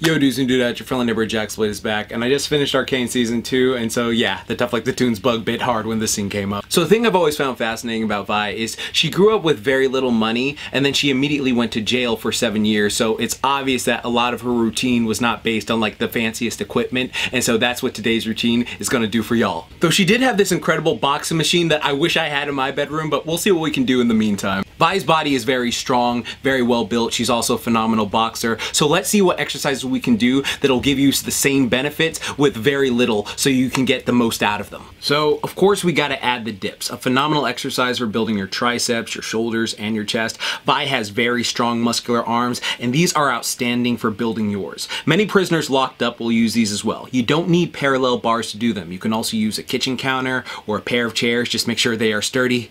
Yo dudes and dudettes, your friendly neighbor JaxBlade is back, and I just finished Arcane Season 2, and so yeah, the Tough Like the Tunes bug bit hard when this scene came up. So the thing I've always found fascinating about Vi is she grew up with very little money, and then she immediately went to jail for 7 years, so it's obvious that a lot of her routine was not based on like the fanciest equipment, and so that's what today's routine is gonna do for y'all. Though she did have this incredible boxing machine that I wish I had in my bedroom, but we'll see what we can do in the meantime. Vi's body is very strong, very well built. She's also a phenomenal boxer. So let's see what exercises we can do that'll give you the same benefits with very little so you can get the most out of them. So of course we gotta add the dips. A phenomenal exercise for building your triceps, your shoulders, and your chest. Vi has very strong muscular arms, and these are outstanding for building yours. Many prisoners locked up will use these as well. You don't need parallel bars to do them. You can also use a kitchen counter or a pair of chairs. Just make sure they are sturdy.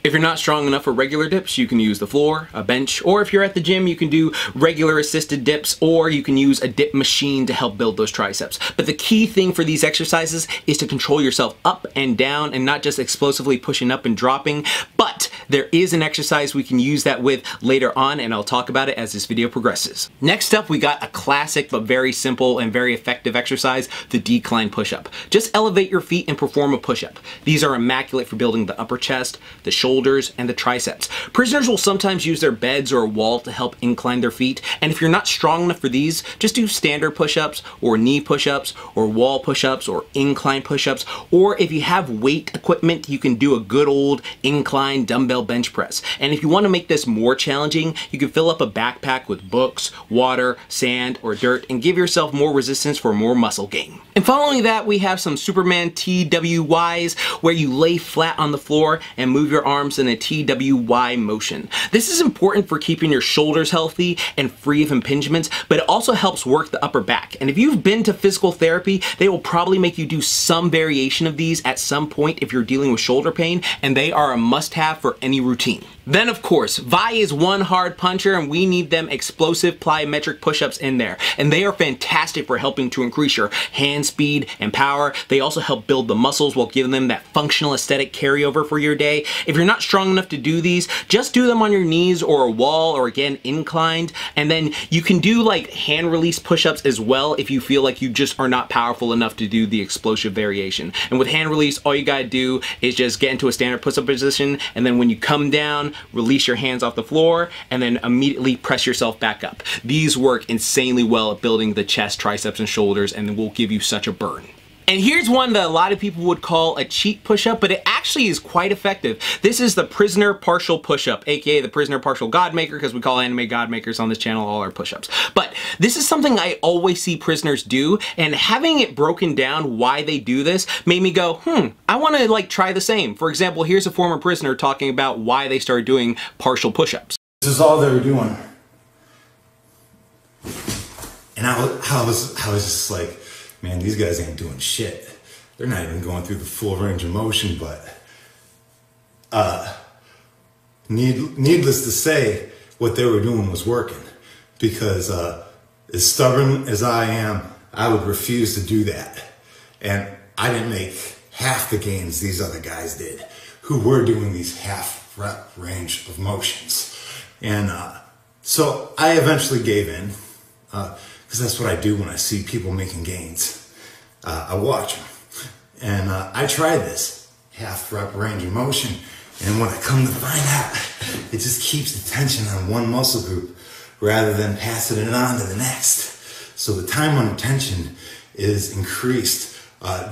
If you're not strong enough for regular dips, you can use the floor, a bench, or if you're at the gym, you can do regular assisted dips, or you can use a dip machine to help build those triceps. But the key thing for these exercises is to control yourself up and down and not just explosively pushing up and dropping. But there is an exercise we can use that with later on, and I'll talk about it as this video progresses. Next up, we got a classic but very simple and very effective exercise, the decline push-up. Just elevate your feet and perform a push-up. These are immaculate for building the upper chest, the shoulders, and the triceps. Prisoners will sometimes use their beds or a wall to help incline their feet, and if you're not strong enough for these, just do standard push-ups or knee push-ups or wall push-ups or incline push-ups, or if you have weight equipment, you can do a good old incline dumbbell bench press. And if you want to make this more challenging, you can fill up a backpack with books, water, sand, or dirt and give yourself more resistance for more muscle gain. And following that, we have some Superman TWYs, where you lay flat on the floor and move your arms in a TWY motion. This is important for keeping your shoulders healthy and free of impingements, but it also helps work the upper back. And if you've been to physical therapy, they will probably make you do some variation of these at some point if you're dealing with shoulder pain, and they are a must-have for any routine. Then of course, Vi is one hard puncher, and we need them explosive plyometric push-ups in there. And they are fantastic for helping to increase your hand speed and power. They also help build the muscles while giving them that functional aesthetic carryover for your day. If you're not strong enough to do these, just do them on your knees or a wall, or again, inclined. And then you can do like hand release push-ups as well if you feel like you just are not powerful enough to do the explosive variation. And with hand release, all you gotta do is just get into a standard push-up position, and then when you come down, release your hands off the floor, and then immediately press yourself back up. These work insanely well at building the chest, triceps, and shoulders, and will give you such a burn. And here's one that a lot of people would call a cheat push-up, but it actually is quite effective. This is the prisoner partial push-up, aka the prisoner partial godmaker, because we call anime godmakers on this channel all our push-ups. But this is something I always see prisoners do, and having it broken down why they do this made me go, I want to like try the same. For example, here's a former prisoner talking about why they started doing partial push-ups. This is all they were doing. And I was just like, man, these guys ain't doing shit. They're not even going through the full range of motion, but needless to say, what they were doing was working, because as stubborn as I am, I would refuse to do that. And I didn't make half the gains these other guys did, who were doing these half rep range of motions. And so I eventually gave in, because that's what I do when I see people making gains. I watch them, and I tried this half rep range of motion, and when I come to find out, it just keeps the tension on one muscle group rather than passing it on to the next. So the time under tension is increased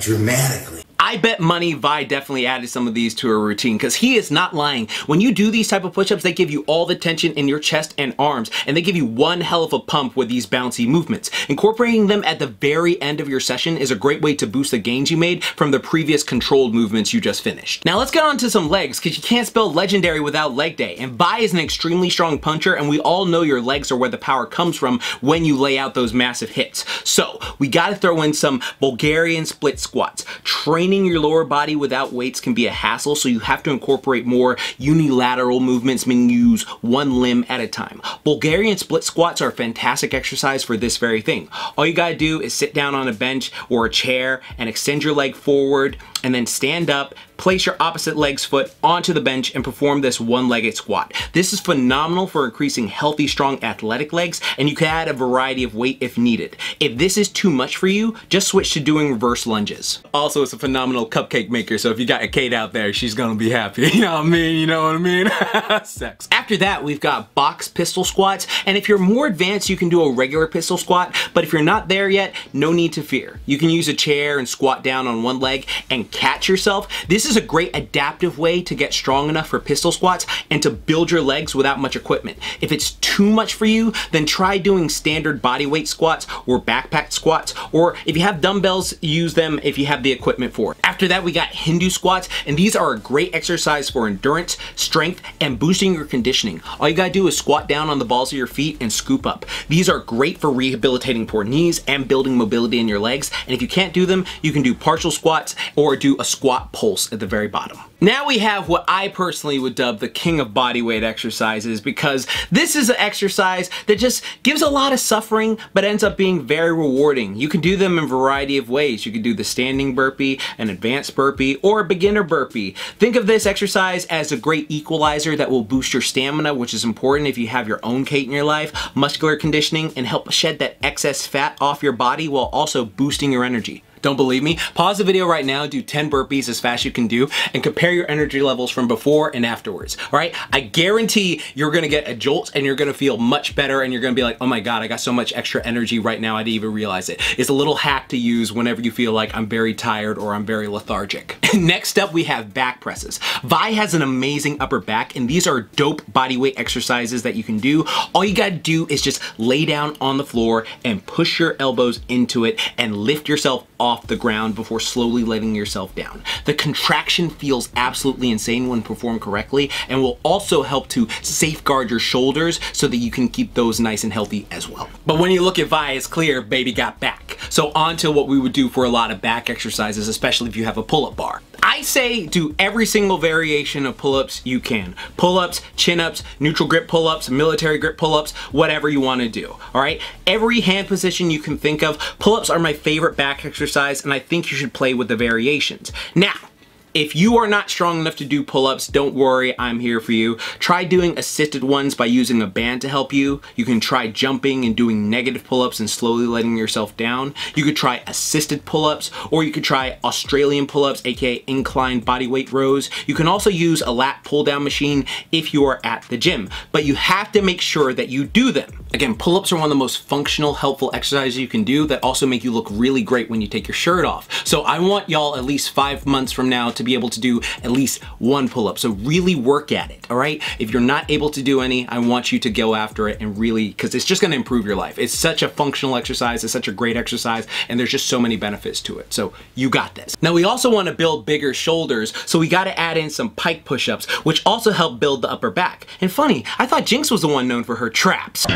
dramatically. I bet money Vi definitely added some of these to her routine, because he is not lying. When you do these type of push-ups, they give you all the tension in your chest and arms, and they give you one hell of a pump with these bouncy movements. Incorporating them at the very end of your session is a great way to boost the gains you made from the previous controlled movements you just finished. Now let's get on to some legs, because you can't spell legendary without leg day, and Vi is an extremely strong puncher, and we all know your legs are where the power comes from when you lay out those massive hits. So we gotta throw in some Bulgarian split squats. Training your lower body without weights can be a hassle, so you have to incorporate more unilateral movements, meaning use one limb at a time. Bulgarian split squats are a fantastic exercise for this very thing. All you gotta do is sit down on a bench or a chair and extend your leg forward, and then stand up, place your opposite leg's foot onto the bench and perform this one-legged squat. This is phenomenal for increasing healthy, strong, athletic legs, and you can add a variety of weight if needed. If this is too much for you, just switch to doing reverse lunges. Also, it's a phenomenal cupcake maker, so if you got a Kate out there, she's gonna be happy. You know what I mean? You know what I mean? Sex. After that, we've got box pistol squats, and if you're more advanced, you can do a regular pistol squat, but if you're not there yet, no need to fear. You can use a chair and squat down on one leg and catch yourself. This is a great adaptive way to get strong enough for pistol squats and to build your legs without much equipment. If it's too much for you, then try doing standard bodyweight squats or backpack squats, or if you have dumbbells, use them if you have the equipment for it. After that, we got Hindu squats, and these are a great exercise for endurance, strength, and boosting your conditioning. All you gotta do is squat down on the balls of your feet and scoop up. These are great for rehabilitating poor knees and building mobility in your legs, and if you can't do them, you can do partial squats or do a squat pulse at the very bottom. Now we have what I personally would dub the king of bodyweight exercises, because this is an exercise that just gives a lot of suffering but ends up being very rewarding. You can do them in a variety of ways. You can do the standing burpee, an advanced burpee, or a beginner burpee. Think of this exercise as a great equalizer that will boost your stamina, which is important if you have your own Kate in your life, muscular conditioning, and help shed that excess fat off your body while also boosting your energy. Don't believe me? Pause the video right now, do 10 burpees as fast as you can do, and compare your energy levels from before and afterwards, all right? I guarantee you're gonna get a jolt and you're gonna feel much better, and you're gonna be like, oh my God, I got so much extra energy right now, I didn't even realize it. It's a little hack to use whenever you feel like I'm very tired or I'm very lethargic. Next up, we have back presses. Vi has an amazing upper back, and these are dope bodyweight exercises that you can do. All you gotta do is just lay down on the floor and push your elbows into it and lift yourself off the ground before slowly letting yourself down. The contraction feels absolutely insane when performed correctly, and will also help to safeguard your shoulders so that you can keep those nice and healthy as well. But when you look at Vi, it's clear baby got back. So on to what we would do for a lot of back exercises, especially if you have a pull-up bar. I say do every single variation of pull-ups you can. Pull-ups, chin-ups, neutral grip pull-ups, military grip pull-ups, whatever you want to do, all right? Every hand position you can think of. Pull-ups are my favorite back exercise, and I think you should play with the variations. Now, if you are not strong enough to do pull-ups, don't worry, I'm here for you. Try doing assisted ones by using a band to help you. You can try jumping and doing negative pull-ups and slowly letting yourself down. You could try assisted pull-ups, or you could try Australian pull-ups, aka inclined bodyweight rows. You can also use a lat pull-down machine if you are at the gym, but you have to make sure that you do them. Again, pull-ups are one of the most functional, helpful exercises you can do that also make you look really great when you take your shirt off. So I want y'all at least 5 months from now to be able to do at least one pull-up. So really work at it, all right? If you're not able to do any, I want you to go after it and really, because it's just gonna improve your life. It's such a functional exercise, it's such a great exercise, and there's just so many benefits to it. So you got this. Now we also wanna build bigger shoulders, so we gotta add in some pike push-ups, which also help build the upper back. And funny, I thought Jinx was the one known for her traps.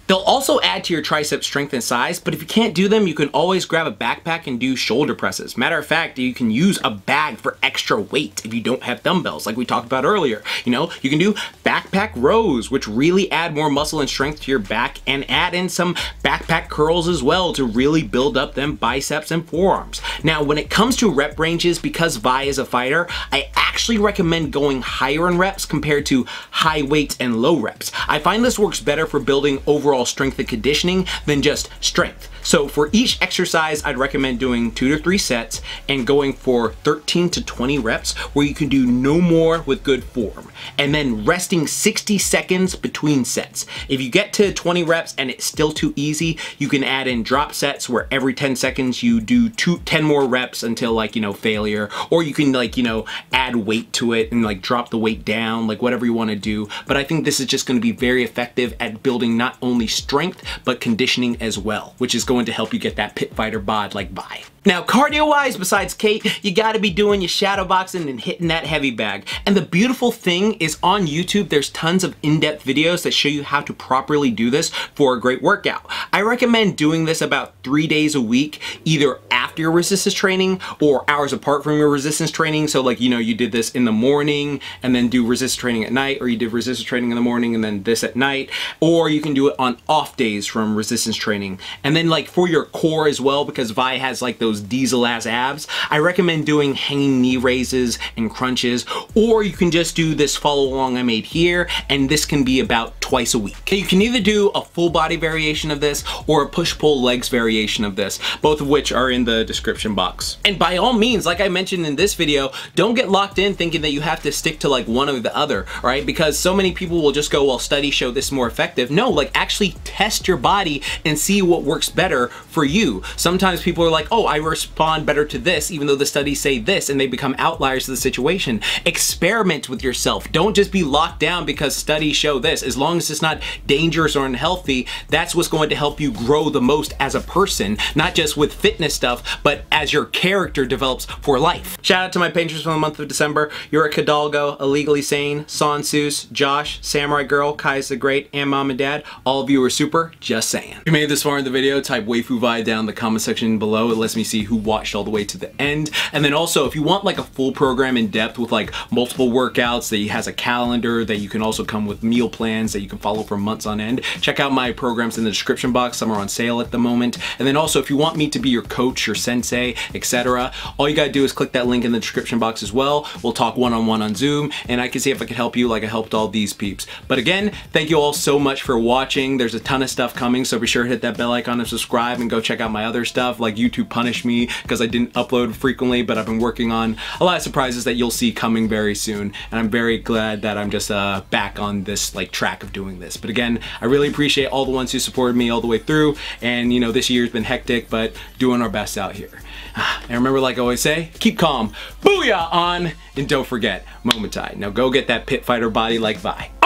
They'll also add to your tricep strength and size, but if you can't do them, you can always grab a backpack and do shoulder presses. Matter of fact, you can use a bag for extra weight if you don't have dumbbells, like we talked about earlier. You know, you can do backpack rows, which really add more muscle and strength to your back, and add in some backpack curls as well to really build up them biceps and forearms. Now, when it comes to rep ranges, because Vi is a fighter, I actually recommend going higher in reps compared to high weights and low reps. I find this works better for building overall strength and conditioning than just strength. So for each exercise, I'd recommend doing 2 to 3 sets and going for 13 to 20 reps where you can do no more with good form, and then resting 60 seconds between sets. If you get to 20 reps and it's still too easy, you can add in drop sets where every 10 seconds you do 10 more reps until, like, you know, failure, or you can, like, you know, add weight to it and like drop the weight down, like whatever you want to do. But I think this is just going to be very effective at building not only strength but conditioning as well, which is going to help you get that pit fighter bod like Vi. Now, cardio-wise, besides Kate, you gotta be doing your shadow boxing and hitting that heavy bag. And the beautiful thing is, on YouTube, there's tons of in-depth videos that show you how to properly do this for a great workout. I recommend doing this about 3 days a week, either after after your resistance training or hours apart from your resistance training. So like, you know, you did this in the morning and then do resistance training at night, or you did resistance training in the morning and then this at night, or you can do it on off days from resistance training. And then like for your core as well, because Vi has like those diesel ass abs, I recommend doing hanging knee raises and crunches, or you can just do this follow along I made here, and this can be about twice a week. You can either do a full body variation of this or a push-pull legs variation of this, both of which are in the description box. And by all means, like I mentioned in this video, don't get locked in thinking that you have to stick to like one or the other, right? Because so many people will just go, well, studies show this more effective. No, like actually test your body and see what works better for you. Sometimes people are like, oh, I respond better to this, even though the studies say this, and they become outliers to the situation. Experiment with yourself. Don't just be locked down because studies show this. As long as it's not dangerous or unhealthy, that's what's going to help you grow the most as a person, not just with fitness stuff, but as your character develops for life. Shout out to my patrons from the month of December. You're a Cadalgo, Illegally Sane, Sansus, Josh, Samurai Girl, Kai's the Great, and Mom and Dad. All of you are super, just saying. If you made it this far in the video, type Waifu Vi down in the comment section below. It lets me see who watched all the way to the end. And then also, if you want like a full program in depth with like multiple workouts, that has a calendar, that you can also come with meal plans that you can follow for months on end, check out my programs in the description box. Some are on sale at the moment. And then also, if you want me to be your coach, your sensei, etc., all you gotta do is click that link in the description box as well. We'll talk one-on-one on Zoom, and I can see if I can help you like I helped all these peeps. But again, thank you all so much for watching. There's a ton of stuff coming, so be sure to hit that bell icon and subscribe, and go check out my other stuff. Like YouTube punished me because I didn't upload frequently, but I've been working on a lot of surprises that you'll see coming very soon, and I'm very glad that I'm just back on this like track of doing this. But again, I really appreciate all the ones who supported me all the way through, and you know, this year's been hectic, but doing our best out here. And remember, like I always say, keep calm, booyah on, and don't forget, Momentai. Now go get that pit fighter body like Vi.